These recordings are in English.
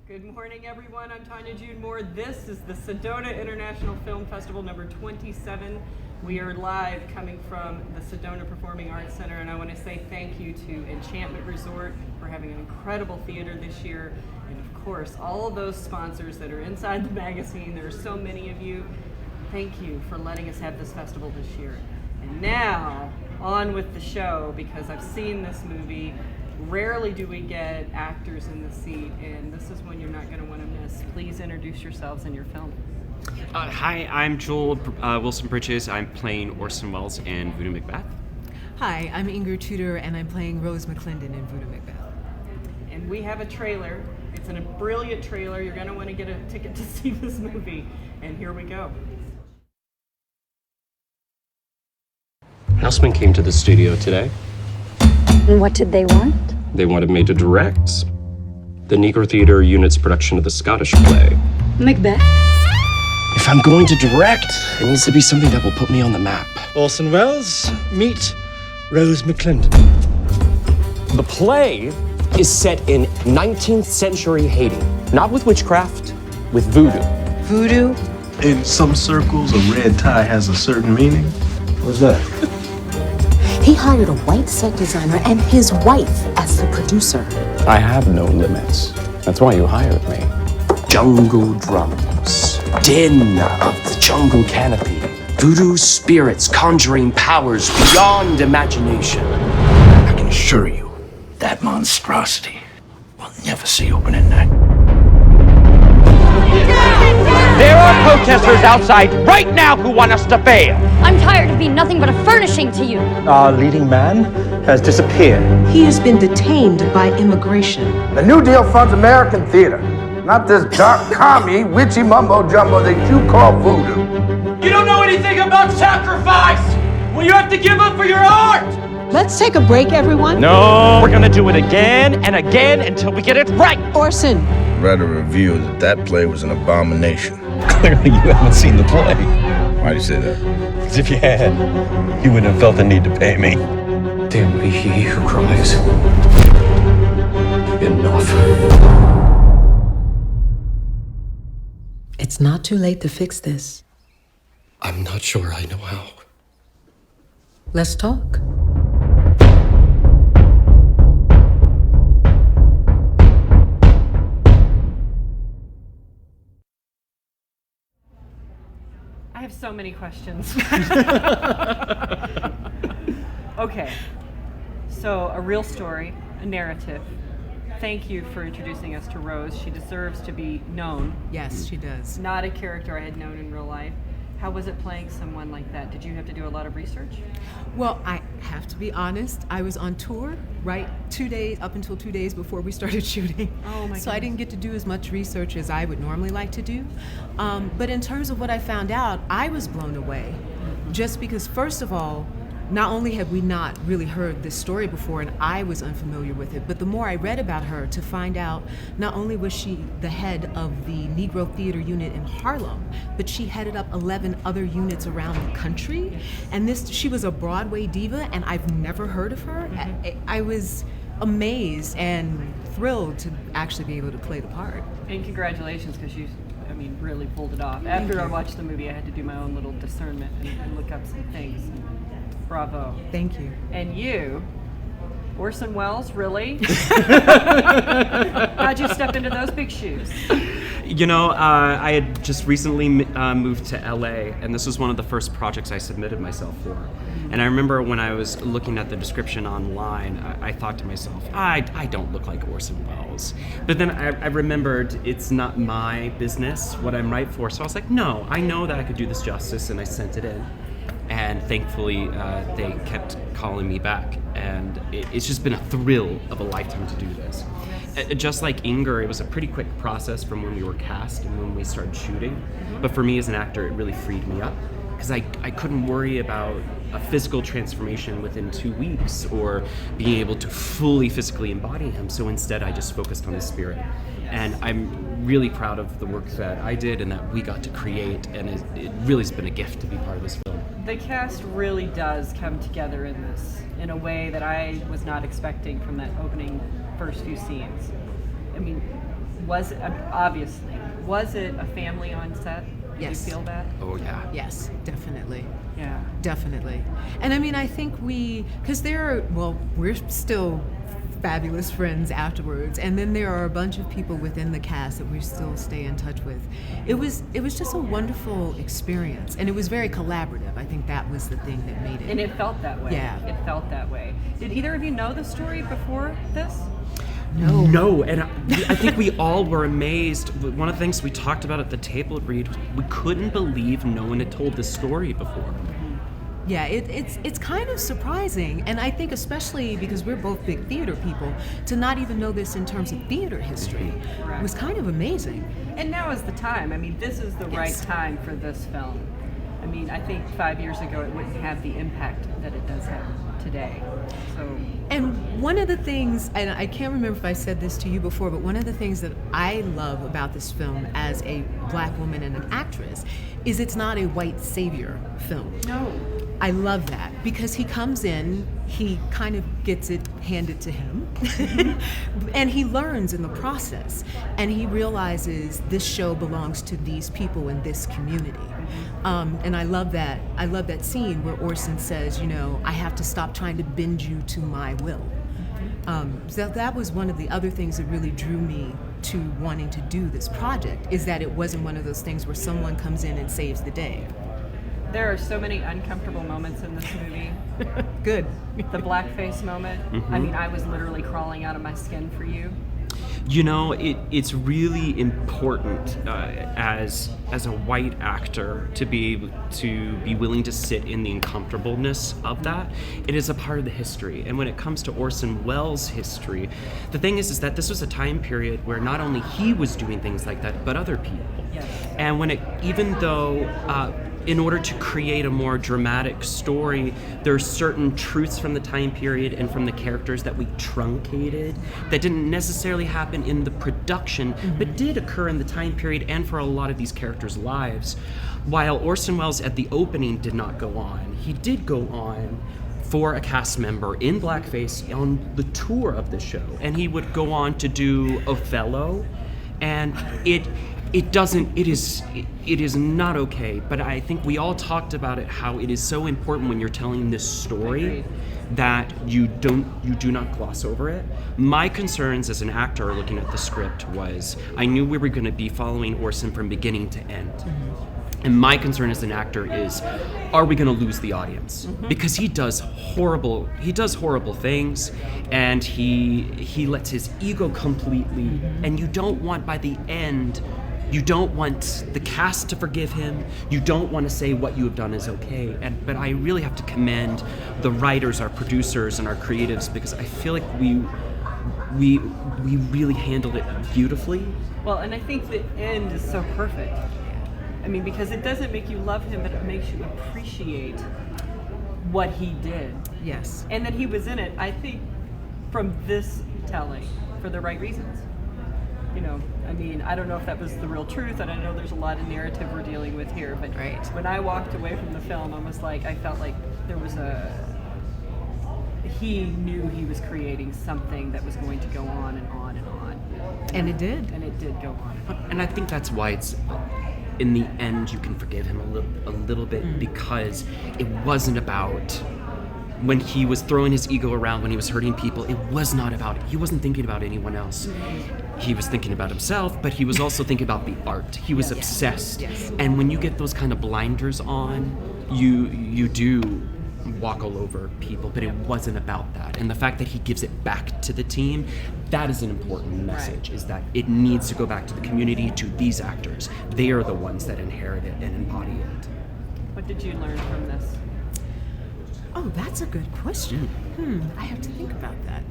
Good morning, everyone. I'm Tonya June Moore. This is the Sedona International Film Festival number 27. We are live coming from the Sedona Performing Arts Center, and I want to say thank you to Enchantment Resort for having an incredible theater this year, and of course, all of those sponsors that are inside the magazine. There are so many of you. Thank you for letting us have this festival this year. And now, on with the show, because I've seen this movie. Rarely do we get actors in the seat, and this is one you're not going to want to miss. Please introduce yourselves and your film. Hi, I'm Jewell Wilson Bridges. I'm playing Orson Welles in Voodoo Macbeth. Hi, I'm Tudor, and I'm playing Rose McClendon in Voodoo Macbeth. And we have a trailer. It's a brilliant trailer. You're going to want to get a ticket to see this movie. And here we go. Houseman came to the studio today. And what did they want? They wanted me to direct the Negro Theatre Unit's production of the Scottish play. Macbeth? If I'm going to direct, it needs to be something that will put me on the map. Orson Welles, meet Rose McClendon. The play is set in 19th century Haiti, not with witchcraft, with voodoo. Voodoo? In some circles, a red tie has a certain meaning. What's that? He hired a white set designer and his wife as the producer. I have no limits. That's why you hired me. Jungle drums, din of the jungle canopy, voodoo spirits conjuring powers beyond imagination. I can assure you, that monstrosity will never see opening night. There are protesters outside right now who want us to fail. I'm tired of being nothing but a furnishing to you. Our leading man has disappeared. He has been detained by immigration. The New Deal funds American theater, not this dark, commie, witchy mumbo-jumbo that you call voodoo. You don't know anything about sacrifice. Well, you have to give up for your art. Let's take a break, everyone. No, we're gonna do it again and again until we get it right. Orson. Read a review that play was an abomination. Clearly you haven't seen the play. Why'd you say that? Because if you had, you wouldn't have felt the need to pay me. Damn be he who cries. Enough. It's not too late to fix this. I'm not sure I know how. Let's talk. I have so many questions. Okay, so a real story, a narrative. Thank you for introducing us to Rose. She deserves to be known. Yes, she does. Not a character I had known in real life. How was it playing someone like that? Did you have to do a lot of research? Well, I have to be honest. I was on tour, right, up until 2 days before we started shooting. Oh my So I goodness. didn't get to do as much research as I would normally like to do. But in terms of what I found out, I was blown away. Just because, first of all, not only had we not really heard this story before and I was unfamiliar with it, but the more I read about her to find out not only was she the head of the Negro Theater Unit in Harlem, but she headed up 11 other units around the country. And she was a Broadway diva, and I've never heard of her. I was amazed and thrilled to actually be able to play the part. And congratulations, because you, really pulled it off. After I watched the movie, I had to do my own little discernment and look up some things. Bravo. Thank you. And you, Orson Welles, really? How'd you step into those big shoes? You know, I had just recently moved to LA, and this was one of the first projects I submitted myself for. And I remember when I was looking at the description online, I thought to myself, I don't look like Orson Welles. But then I remembered it's not my business what I'm right for. So I was like, no, I know that I could do this justice, and I sent it in. And thankfully, they kept calling me back. And it's just been a thrill of a lifetime to do this. Just like Inger, it was a pretty quick process from when we were cast and when we started shooting. But for me as an actor, it really freed me up. Because I couldn't worry about a physical transformation within 2 weeks or being able to fully physically embody him. So instead, I just focused on his spirit. And I'm really proud of the work that I did and that we got to create. And it really has been a gift to be part of this film. The cast really does come together in this in a way that I was not expecting from that opening first few scenes. Was it, obviously, was it a family on set? Did Yes. you feel that? Oh yeah. Yes, definitely. Yeah. Definitely. And I mean, I think because we're still fabulous friends afterwards, and then there are a bunch of people within the cast that we still stay in touch with. It was just a wonderful experience, and it was very collaborative. I think that was the thing that made it. And it felt that way. Yeah. It felt that way. Did either of you know the story before this? No, and I think we all were amazed. One of the things we talked about at the table at Reed, we couldn't believe no one had told this story before. Yeah, it's kind of surprising, and I think especially because we're both big theater people, to not even know this in terms of theater history Correct. was kind of amazing. And now is the time. I mean, this is the right time for this film. I mean, I think 5 years ago it wouldn't have the impact that it does have today. So. And one of the things, and I can't remember if I said this to you before, but one of the things that I love about this film as a black woman and an actress is it's not a white savior film. No. I love that because he comes in, he kind of gets it handed to him, and he learns in the process, and he realizes this show belongs to these people in this community. And I love that. I love that scene where Orson says, you know, I have to stop trying to bend you to my will. So that was one of the other things that really drew me to wanting to do this project, is that it wasn't one of those things where someone comes in and saves the day. There are so many uncomfortable moments in this movie. Good. The blackface moment. Mm-hmm. I mean, I was literally crawling out of my skin for you. You know, it's really important as a white actor to be willing to sit in the uncomfortableness of that. It is a part of the history. And when it comes to Orson Welles' history, the thing is that this was a time period where not only he was doing things like that, but other people. Yes. And even though in order to create a more dramatic story, there are certain truths from the time period and from the characters that we truncated that didn't necessarily happen in the production, but did occur in the time period and for a lot of these characters' lives. While Orson Welles at the opening did not go on, he did go on for a cast member in blackface on the tour of the show, and he would go on to do Othello, and it is not okay, but I think we all talked about it, how it is so important when you're telling this story that you do not gloss over it. My concerns as an actor looking at the script was I knew we were going to be following Orson from beginning to end. And my concern as an actor is, are we going to lose the audience? Because he does horrible things, and he lets his ego completely, and you don't want by the end, you don't want the cast to forgive him. You don't want to say what you have done is okay. But I really have to commend the writers, our producers, and our creatives, because I feel like we really handled it beautifully. Well, and I think the end is so perfect. I mean, because it doesn't make you love him, but it makes you appreciate what he did. Yes. And that he was in it, I think, from this telling, for the right reasons. You know, I mean, I don't know if that was the real truth, and I know there's a lot of narrative we're dealing with here, but when I walked away from the film, I felt like there was he knew he was creating something that was going to go on and on and on. And it did. And it did go on. And I think that's why it's, in the end, you can forgive him a little bit, because it wasn't about when he was throwing his ego around, when he was hurting people, it was not about, he wasn't thinking about anyone else. He was thinking about himself, but he was also thinking about the art. He was obsessed. Yes. And when you get those kind of blinders on, you do walk all over people, but it wasn't about that. And the fact that he gives it back to the team, that is an important message, is that it needs to go back to the community, to these actors. They are the ones that inherit it and embody it. What did you learn from this? Oh, that's a good question. I have to think about that.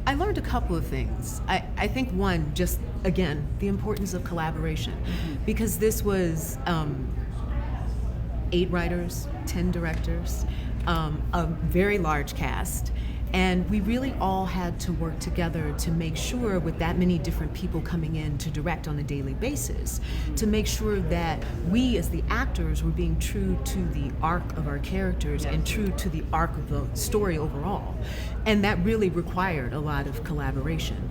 I learned a couple of things. I think one, just again, the importance of collaboration, because this was 8 writers, 10 directors, a very large cast. And we really all had to work together to make sure, with that many different people coming in to direct on a daily basis, to make sure that we as the actors were being true to the arc of our characters and true to the arc of the story overall. And that really required a lot of collaboration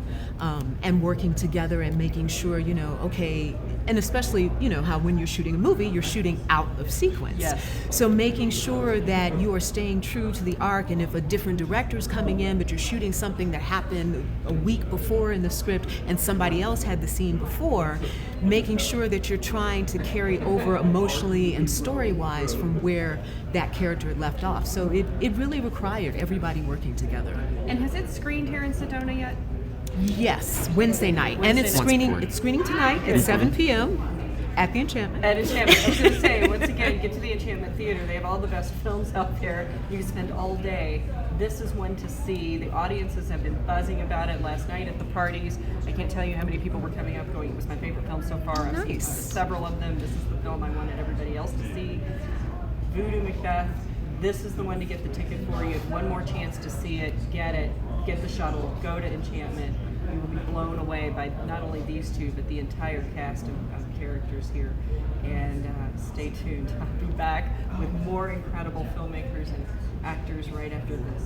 and working together and making sure, okay, and especially, how when you're shooting a movie, you're shooting out of sequence. Yes. So making sure that you are staying true to the arc, and if a different director's coming in, but you're shooting something that happened a week before in the script and somebody else had the scene before, making sure that you're trying to carry over emotionally and story-wise from where that character left off. So it really required everybody working together. And has it screened here in Sedona yet? Yes, Wednesday night. And it's screening tonight at 7 p.m. at the Enchantment. At Enchantment. I was going to say, once again, get to the Enchantment Theater. They have all the best films out there. You can spend all day. This is one to see. The audiences have been buzzing about it last night at the parties. I can't tell you how many people were coming up going, it was my favorite film so far. I've seen several of them. This is the film I wanted everybody else to see. Voodoo Macbeth. This is the one to get the ticket for. You have one more chance to see it. Get the shuttle, go to Enchantment. You will be blown away by not only these two, but the entire cast of characters here. And stay tuned. I'll be back with more incredible filmmakers and actors right after this.